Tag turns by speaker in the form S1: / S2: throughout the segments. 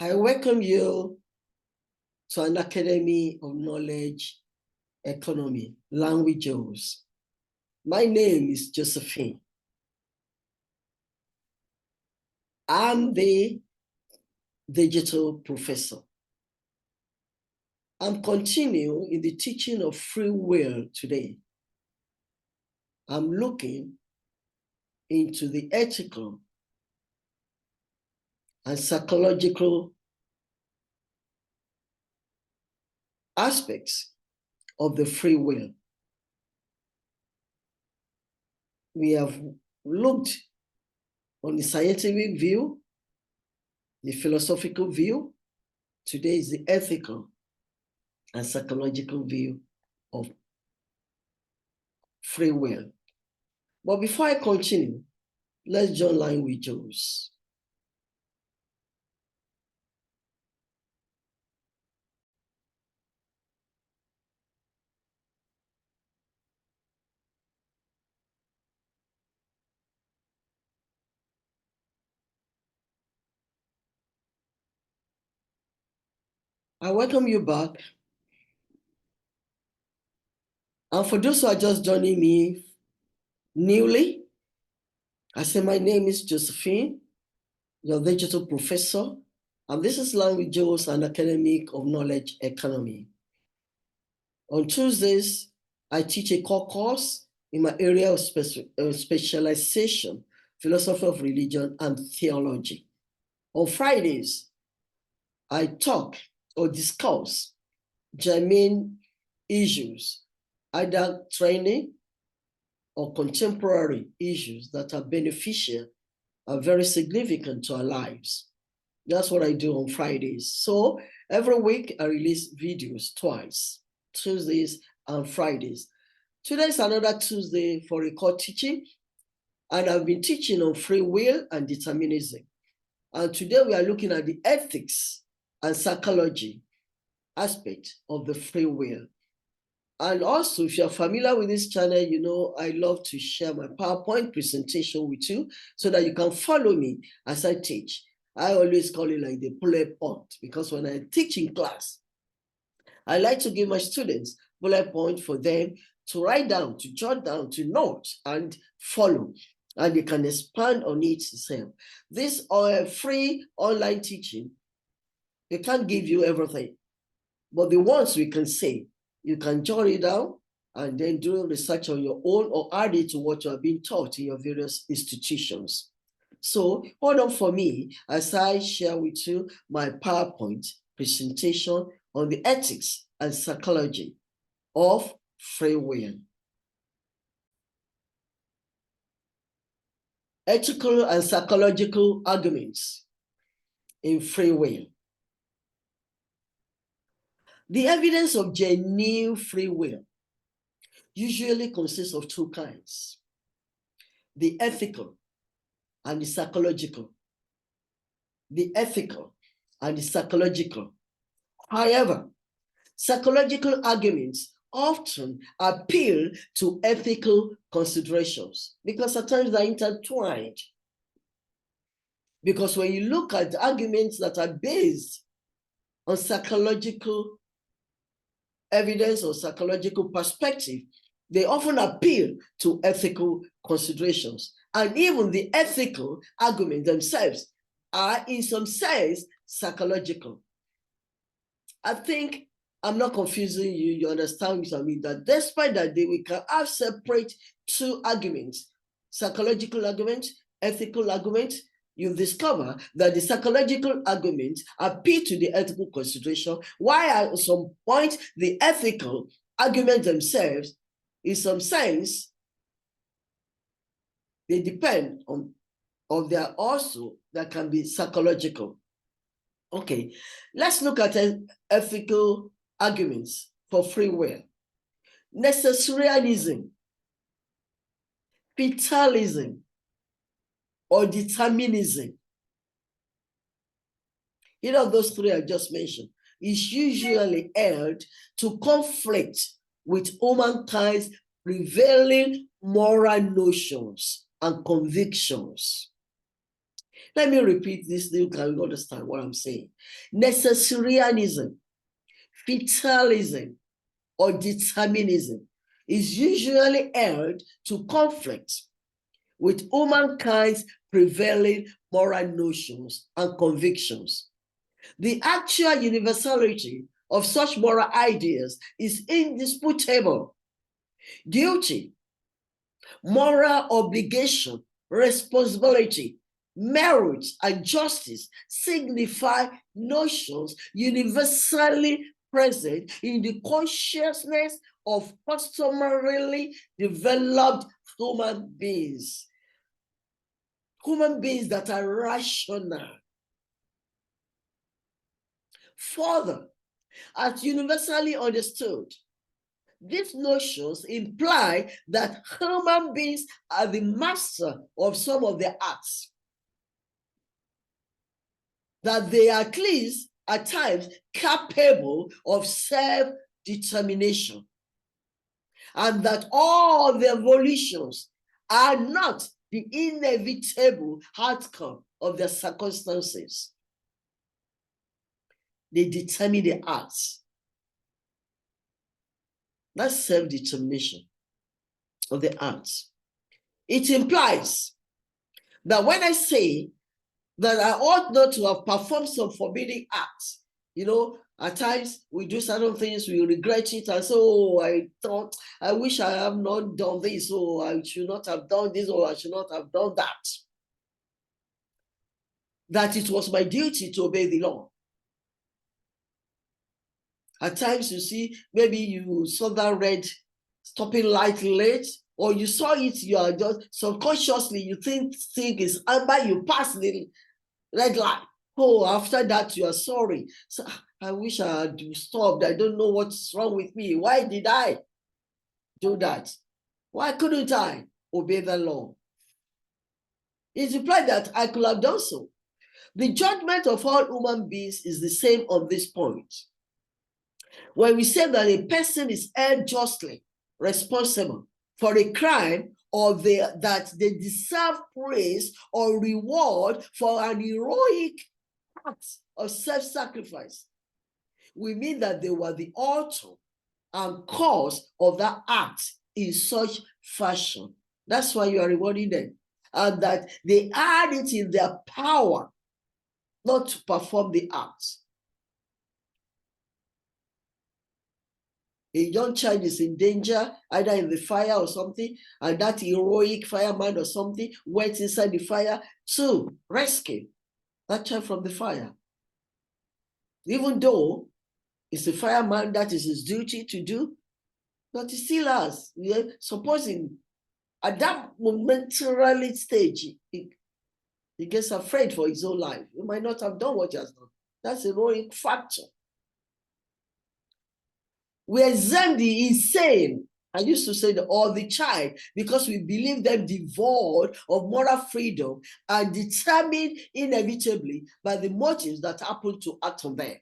S1: I welcome you to an Academy of Knowledge Economy, Learn with Joes. My name is Josephine. I'm the digital professor. I'm continuing in the teaching of free will today. I'm looking into the ethical and psychological aspects of the free will. We have looked on the scientific view, the philosophical view. Today is the ethical and psychological view of free will. But before I continue, let's join line with Joes. I welcome you back. And for those who are just joining me newly, I say my name is Josephine, your digital professor, and this is Learn with Joes, an academic of knowledge economy. On Tuesdays, I teach a core course in my area of specialization, philosophy of religion and theology. On Fridays, I talk or discuss germane issues, either training or contemporary issues that are beneficial and very significant to our lives. That's what I do on Fridays. So every week I release videos twice, Tuesdays and Fridays. Today is another Tuesday for record teaching, and I've been teaching on free will and determinism. And today we are looking at the ethics and psychology aspect of the free will. And also, if you're familiar with this channel, you know I love to share my PowerPoint presentation with you so that you can follow me as I teach. I always call it like the bullet point, because when I teach in class, I like to give my students bullet point for them to write down, to jot down, to note and follow, and they can expand on it themselves. This free online teaching, they can't give you everything, but the ones we can say, you can jot it down and then do research on your own or add it to what you are being taught in your various institutions. So hold on for me as I share with you my PowerPoint presentation on the ethics and psychology of free will. Ethical and psychological arguments in free will. The evidence of genuine free will usually consists of two kinds: the ethical and the psychological. The ethical and the psychological. However, psychological arguments often appeal to ethical considerations because at times they're intertwined. Because when you look at arguments that are based on psychological evidence or psychological perspective, they often appeal to ethical considerations. And even the ethical arguments themselves are in some sense psychological. I think I'm not confusing you. You understand what I mean? That despite that, we can have separate two arguments: psychological argument, ethical argument. You discover that the psychological arguments appeal to the ethical consideration, while at some point the ethical arguments themselves, in some sense, they depend on, or they are also, that can be psychological. Okay, let's look at ethical arguments for free will. Necessarianism, fatalism, or determinism. Either of those three I just mentioned is usually held to conflict with humankind's prevailing moral notions and convictions. Let me repeat this, you can understand what I'm saying. Necessarianism, fatalism, or determinism is usually held to conflict with humankind's prevailing moral notions and convictions. The actual universality of such moral ideas is indisputable. Duty, moral obligation, responsibility, merit, and justice signify notions universally present in the consciousness of customarily developed human beings. Human beings that are rational. Further, as universally understood, these notions imply that human beings are the master of some of their acts, that they are at least at times capable of self-determination, and that all their volitions are not the inevitable outcome of their circumstances. They determine the acts. That's self-determination of the acts. It implies that when I say that I ought not to have performed some forbidding acts, at times we do certain things, we regret it, and so I wish I have not done this, or I should not have done this, or I should not have done that. That it was my duty to obey the law. At times, you see, maybe you saw that red stopping light late, or you saw it, you are just subconsciously, you think it's amber, you pass the red light. Oh, after that, you are sorry. So, I wish I had stopped. I don't know what's wrong with me. Why did I do that? Why couldn't I obey the law? It implied that I could have done so. The judgment of all human beings is the same on this point. When we say that a person is held justly responsible for a crime, or that they deserve praise or reward for an heroic act of self-sacrifice, we mean that they were the author and cause of that act in such fashion. That's why you are rewarding them. And that they had it in their power not to perform the act. A young child is in danger, either in the fire or something, and that heroic fireman or something went inside the fire to rescue that child from the fire. Even though it's a fireman, that is his duty to do, but he still has. Supposing at that momentarily stage, he gets afraid for his own life. He might not have done what he has done. That's a heroic factor. We exempt the insane, I used to say, or the child, because we believe them devoid of moral freedom and determined inevitably by the motives that happen to act on them.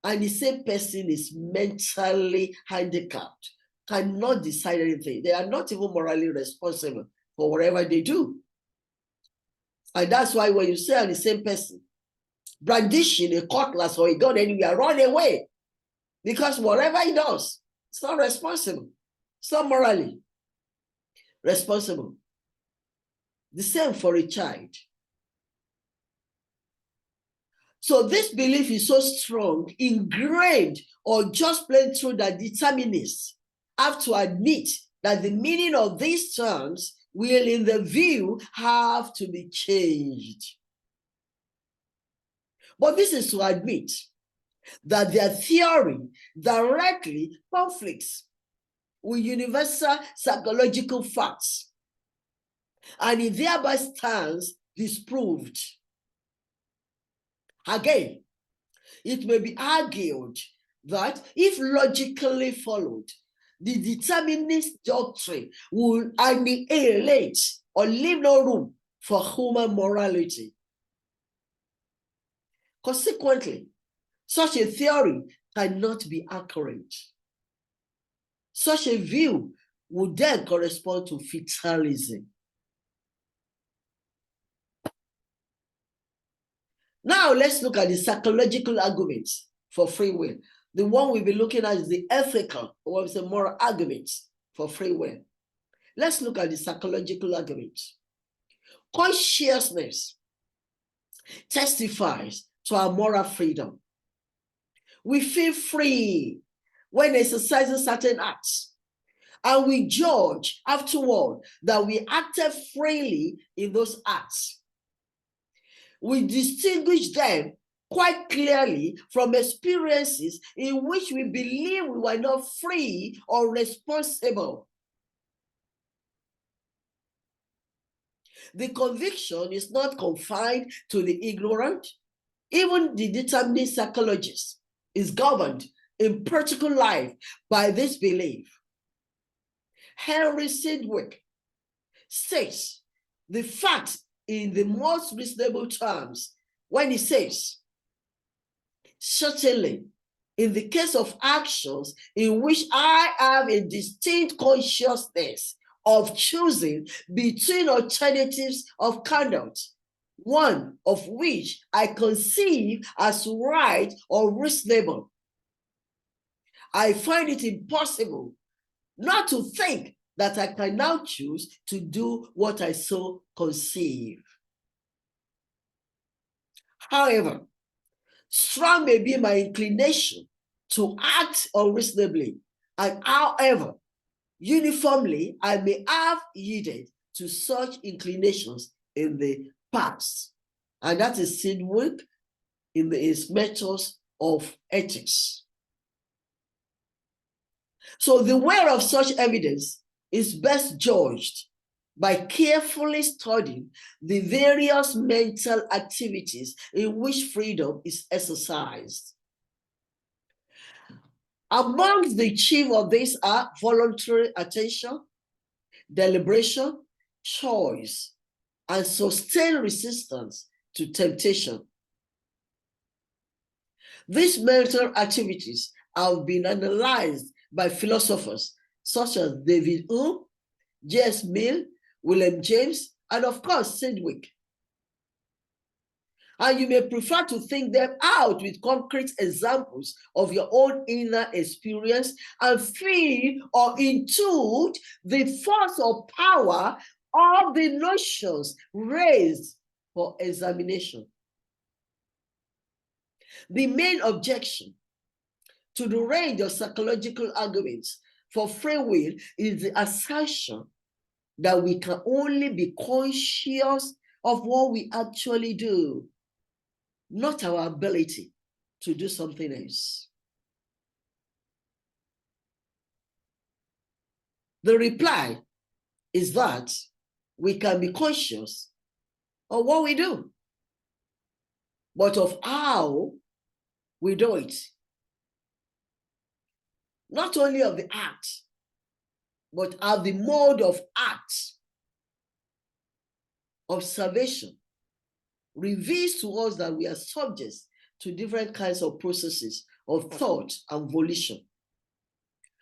S1: And the same person is mentally handicapped, cannot decide anything. They are not even morally responsible for whatever they do. And that's why when you say on the same person, brandishing a cutlass or a gun anywhere, run away. Because whatever he does, it's not responsible. It's not morally responsible. The same for a child. So this belief is so strong, ingrained, or just plain true, that determinists have to admit that the meaning of these terms will, in the view, have to be changed. But this is to admit that their theory directly conflicts with universal psychological facts, and it thereby stands disproved. Again, it may be argued that if logically followed, the determinist doctrine will annihilate or leave no room for human morality. Consequently, such a theory cannot be accurate. Such a view would then correspond to fatalism. Now let's look at the psychological arguments for free will. The one we'll be looking at is the ethical, or we say moral arguments for free will. Let's look at the psychological arguments. Consciousness testifies to our moral freedom. We feel free when exercising certain acts, and we judge afterward that we acted freely in those acts. We distinguish them quite clearly from experiences in which we believe we were not free or responsible. The conviction is not confined to the ignorant. Even the determined psychologist is governed in practical life by this belief. Henry Sidgwick states the fact in the most reasonable terms when he says, certainly, in the case of actions in which I have a distinct consciousness of choosing between alternatives of conduct, one of which I conceive as right or reasonable, I find it impossible not to think that I can now choose to do what I so conceive. However, strong may be my inclination to act unreasonably, and however, uniformly, I may have yielded to such inclinations in the past. And that is Sidgwick in his Methods of Ethics. So the weight of such evidence is best judged by carefully studying the various mental activities in which freedom is exercised. Amongst the chief of these are voluntary attention, deliberation, choice, and sustained resistance to temptation. These mental activities have been analyzed by philosophers such as David Hume, J.S. Mill, William James, and of course, Sidgwick. And you may prefer to think them out with concrete examples of your own inner experience and feel or intuit the force or power of the notions raised for examination. The main objection to the range of psychological arguments for free will is the assertion that we can only be conscious of what we actually do, not our ability to do something else. The reply is that we can be conscious of what we do, but of how we do it. Not only of the act, but of the mode of act. Observation reveals to us that we are subjects to different kinds of processes of thought and volition.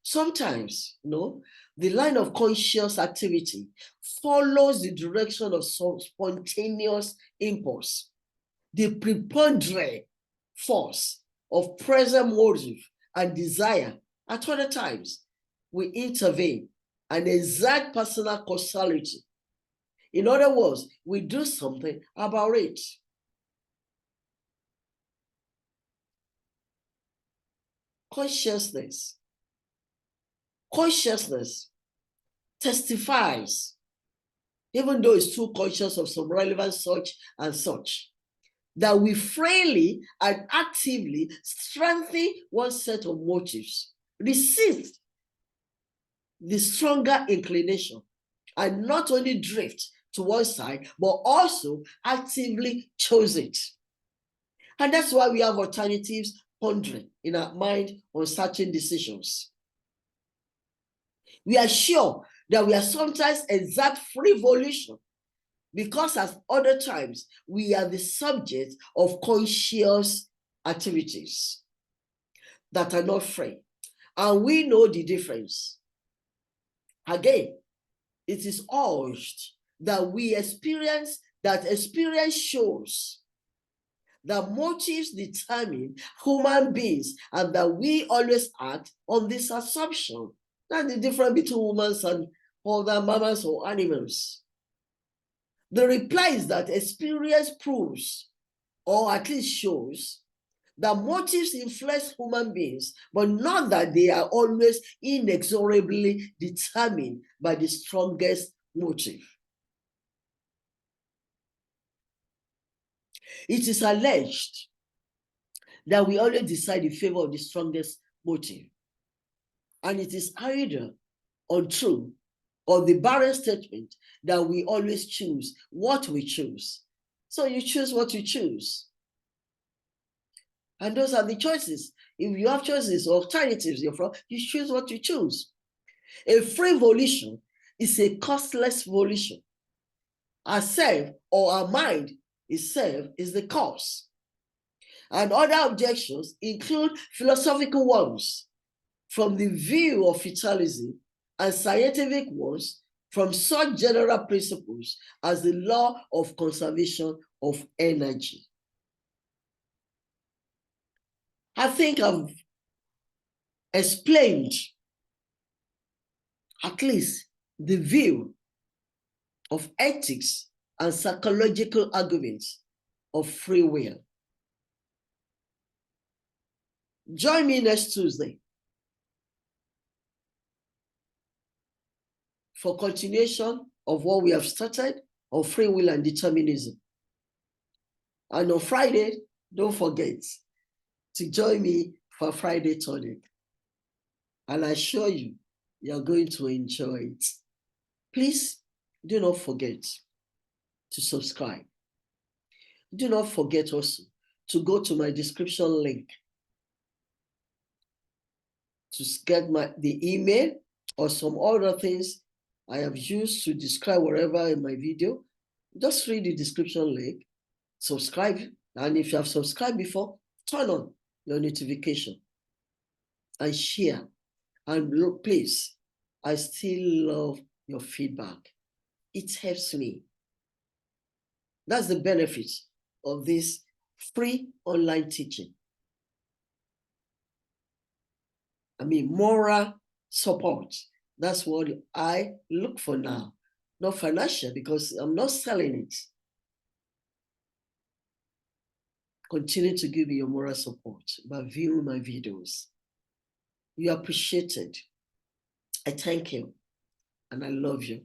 S1: Sometimes, the line of conscious activity follows the direction of some spontaneous impulse, the preponderant force of present motive and desire. At other times, we intervene and exert personal causality. In other words, we do something about it. Consciousness testifies, even though it's too conscious of some relevant such and such, that we freely and actively strengthen one set of motives, resist the stronger inclination, and not only drift to one side, but also actively chose it. And that's why we have alternatives pondering in our mind on certain decisions. We are sure that we are sometimes exert free volition because at other times we are the subject of conscious activities that are not free. And we know the difference. Again, it is urged that experience shows that motives determine human beings and that we always act on this assumption. That's the difference between humans and other mammals or animals. The reply is that experience proves, or at least shows, that motives influence human beings, but not that they are always inexorably determined by the strongest motive. It is alleged that we always decide in favor of the strongest motive. And it is either untrue or the barren statement that we always choose what we choose. So you choose what you choose. And those are the choices. If you have choices or alternatives, you choose what you choose. A free volition is a costless volition. Our self or our mind itself is the cause. And other objections include philosophical ones from the view of fatalism and scientific ones from such general principles as the law of conservation of energy. I think I've explained at least the view of ethics and psychological arguments of free will. Join me next Tuesday for continuation of what we have started on free will and determinism. And on Friday, don't forget to join me for Friday tonic. And I assure you, you're going to enjoy it. Please do not forget to subscribe. Do not forget also to go to my description link to get the email or some other things I have used to describe wherever in my video. Just read the description link, subscribe, and if you have subscribed before, turn on your notification and share. And look, please, I still love your feedback. It helps me. That's the benefit of this free online teaching. I mean, moral support. That's what I look for now. Not financial, because I'm not selling it. Continue to give me your moral support by viewing my videos. You are appreciated. I thank you and I love you.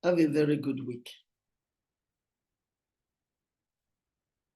S1: Have a very good week.